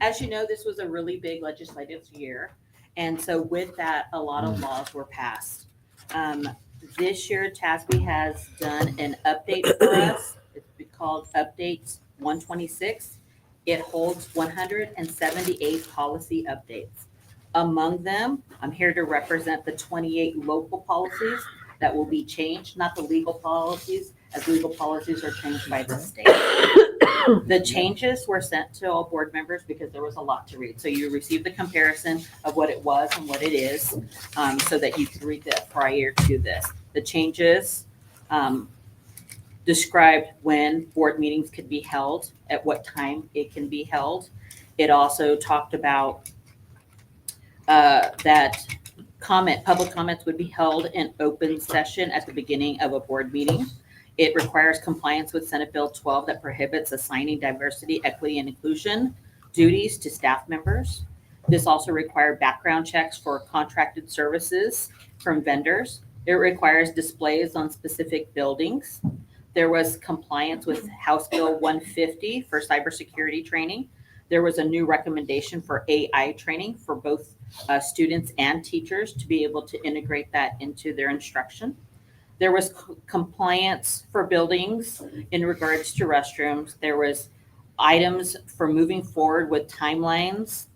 S16: As you know, this was a really big legislative year. And so with that, a lot of laws were passed. This year, TASB has done an update for us. It's called Updates 126. It holds 178 policy updates. Among them, I'm here to represent the 28 local policies that will be changed, not the legal policies, as legal policies are changed by the state. The changes were sent to all board members because there was a lot to read. So you received the comparison of what it was and what it is, so that you could read that prior to this. The changes described when board meetings could be held, at what time it can be held. It also talked about that public comments would be held in open session at the beginning of a board meeting. It requires compliance with Senate Bill 12 that prohibits assigning diversity, equity, and inclusion duties to staff members. This also required background checks for contracted services from vendors. It requires displays on specific buildings. There was compliance with House Bill 150 for cybersecurity training. There was a new recommendation for AI training for both students and teachers to be able to integrate that into their instruction. There was compliance for buildings in regards to restrooms. There was items for moving forward with timelines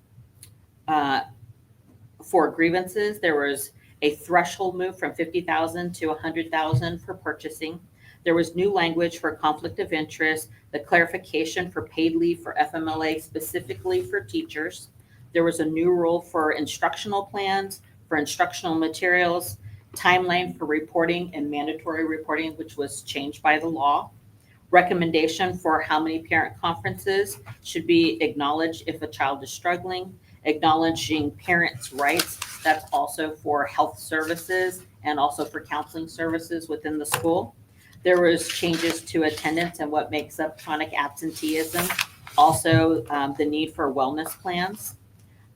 S16: for grievances. There was a threshold move from 50,000 to 100,000 for purchasing. There was new language for conflict of interest, the clarification for paid leave for FMLA specifically for teachers. There was a new rule for instructional plans, for instructional materials, timeline for reporting and mandatory reporting, which was changed by the law. Recommendation for how many parent conferences should be acknowledged if a child is struggling, acknowledging parents' rights. That's also for health services and also for counseling services within the school. There was changes to attendance and what makes up chronic absenteeism. Also, the need for wellness plans.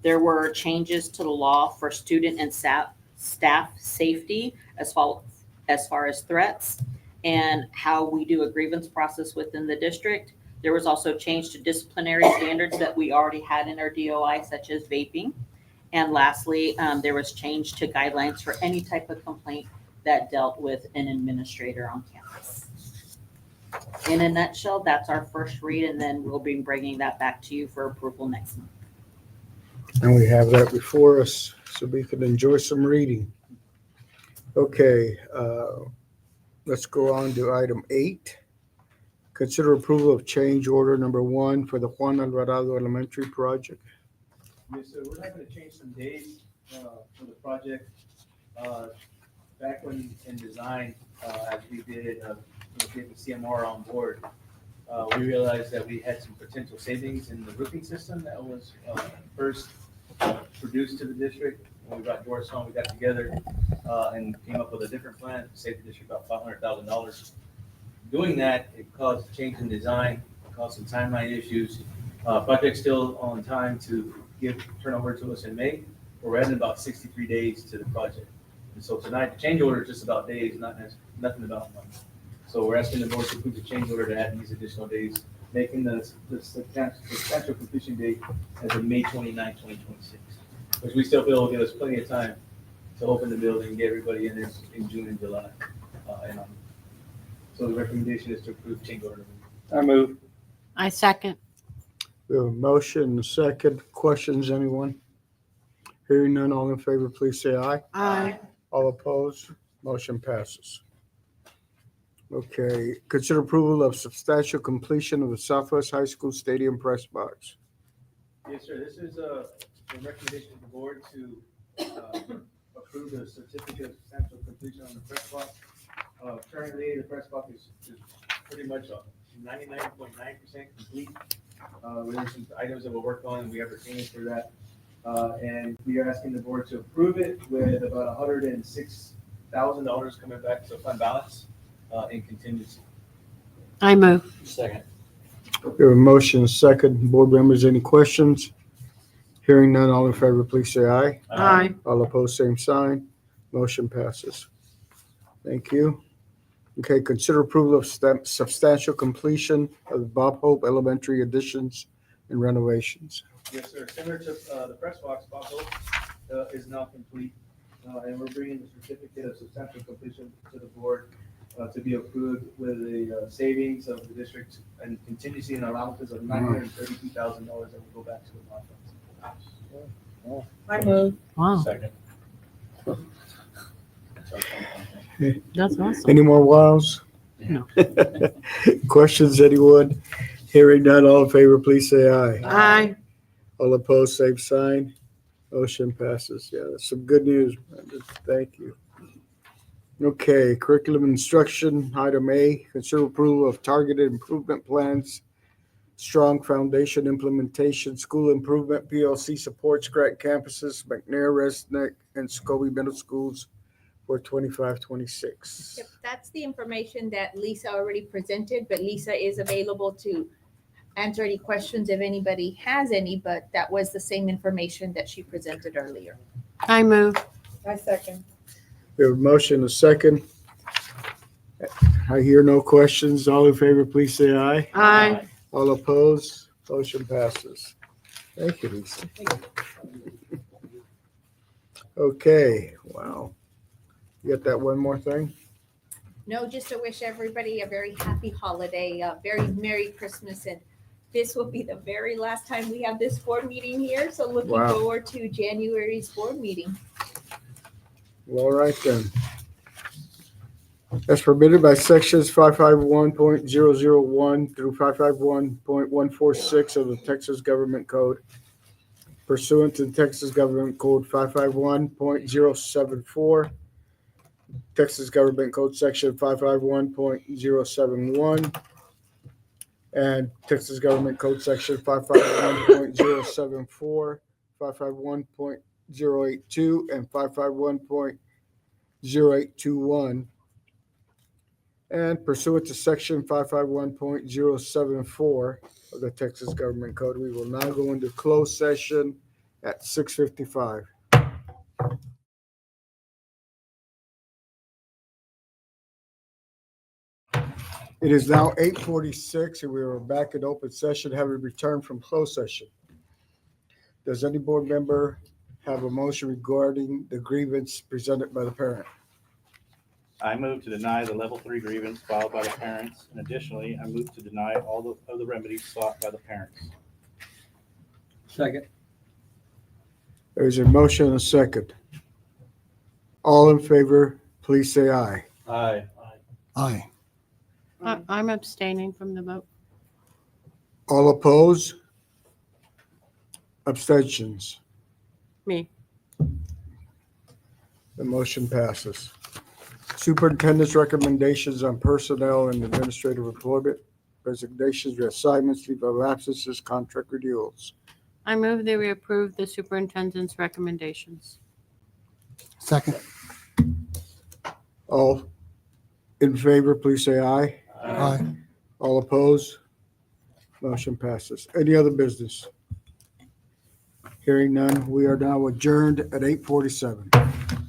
S16: There were changes to the law for student and staff safety as far as threats and how we do a grievance process within the district. There was also change to disciplinary standards that we already had in our DOI, such as vaping. And lastly, there was change to guidelines for any type of complaint that dealt with an administrator on campus. In a nutshell, that's our first read, and then we'll be bringing that back to you for approval next month.
S6: And we have that before us so we can enjoy some reading. Okay, let's go on to item 8. Consider approval of change order number 1 for the Juan Alvarado Elementary project.
S5: Yes, sir. We're having to change some days for the project. Back when in design, as we did get the CMR on board, we realized that we had some potential savings in the roofing system that was first produced to the district. When we brought Doris home, we got together and came up with a different plan to save the district about $500,000. Doing that, it caused a change in design, caused some timeline issues. Project's still on time to turn over to us in May. We're adding about 63 days to the project. And so tonight, the change order is just about days, nothing about money. So we're asking the board to approve the change order to add these additional days, making the substantial completion date as of May 29, 2026, which we still feel will give us plenty of time to open the building and get everybody in there in June and July. So the recommendation is to approve change order.
S11: I move.
S1: I second.
S6: We have a motion and a second. Questions, anyone? Hearing none, all in favor, please say aye.
S1: Aye.
S6: All opposed, motion passes. Okay, consider approval of substantial completion of the Southwest High School Stadium press box.
S5: Yes, sir. This is a recommendation of the board to approve the certificate of substantial completion on the press box. Currently, the press box is pretty much 99.9% complete. There's some items that we'll work on, and we have retained for that. And we are asking the board to approve it with about $106,000 coming back to fund balance in contingency.
S1: I move.
S11: Second.
S6: We have a motion and a second. Board members, any questions? Hearing none, all in favor, please say aye.
S1: Aye.
S6: All opposed, same sign. Motion passes. Thank you. Okay, consider approval of substantial completion of Bob Hope Elementary additions and renovations.
S5: Yes, sir. Similar to the press box, Bob Hope is now complete. And we're bringing the certificate of substantial completion to the board to be approved with the savings of the district and contingency and allowances of $932,000 that will go back to the bond funds.
S10: I move.
S1: Wow,
S11: Second.
S1: that's awesome.
S6: Any more wows?
S1: No.
S6: Questions, anyone? Hearing none, all in favor, please say aye.
S1: Aye.
S6: All opposed, same sign. Motion passes. Yeah, that's some good news, Brenda. Thank you. Okay, curriculum instruction, item A, consider approval of targeted improvement plans, strong foundation implementation, school improvement, PLC supports grant campuses, McNair, Resnick, and Scobie Middle Schools for 25-26.
S10: Yep, that's the information that Lisa already presented, but Lisa is available to answer any questions if anybody has any, but that was the same information that she presented earlier.
S1: I move.
S10: I second.
S6: We have a motion, a second. I hear no questions. All in favor, please say aye.
S1: Aye.
S6: All opposed, motion passes. Thank you, Lisa. Okay, wow. You got that one more thing?
S10: No, just to wish everybody a very happy holiday, a very Merry Christmas, and this will be the very last time we have this board meeting here, so looking
S6: Wow.
S10: forward to January's board meeting.
S6: Well, all right then. As permitted by sections 551.001 through 551.146 of the Texas Government Code, pursuant to the Texas Government Code 551.074, Texas Government Code Section 551.071, and Texas Government Code Section 551.074, 551.082, and 551.0821. And pursuant to Section 551.074 of the Texas Government Code, we will now go into closed session at 6:55. It is now 8:46 and we are back in open session, having returned from closed session. Does any board member have a motion regarding the grievance presented by the parent?
S17: I move to deny the level 3 grievance filed by the parents, and additionally, I move to deny all of the remedies sought by the parents.
S9: Second.
S6: There's a motion and a second. All in favor, please say aye.
S17: Aye.
S6: Aye.
S1: I'm abstaining from the vote.
S6: All opposed? Abstentions?
S1: Me.
S6: The motion passes. Superintendent's recommendations on personnel and administrative employment, resignations, reassignments, leave of absences, contract renewals.
S1: I move that we approve the superintendent's recommendations.
S6: Second. All in favor, please say aye. Aye. All opposed? Motion passes. Any other business? Hearing none, we are now adjourned at 8:47.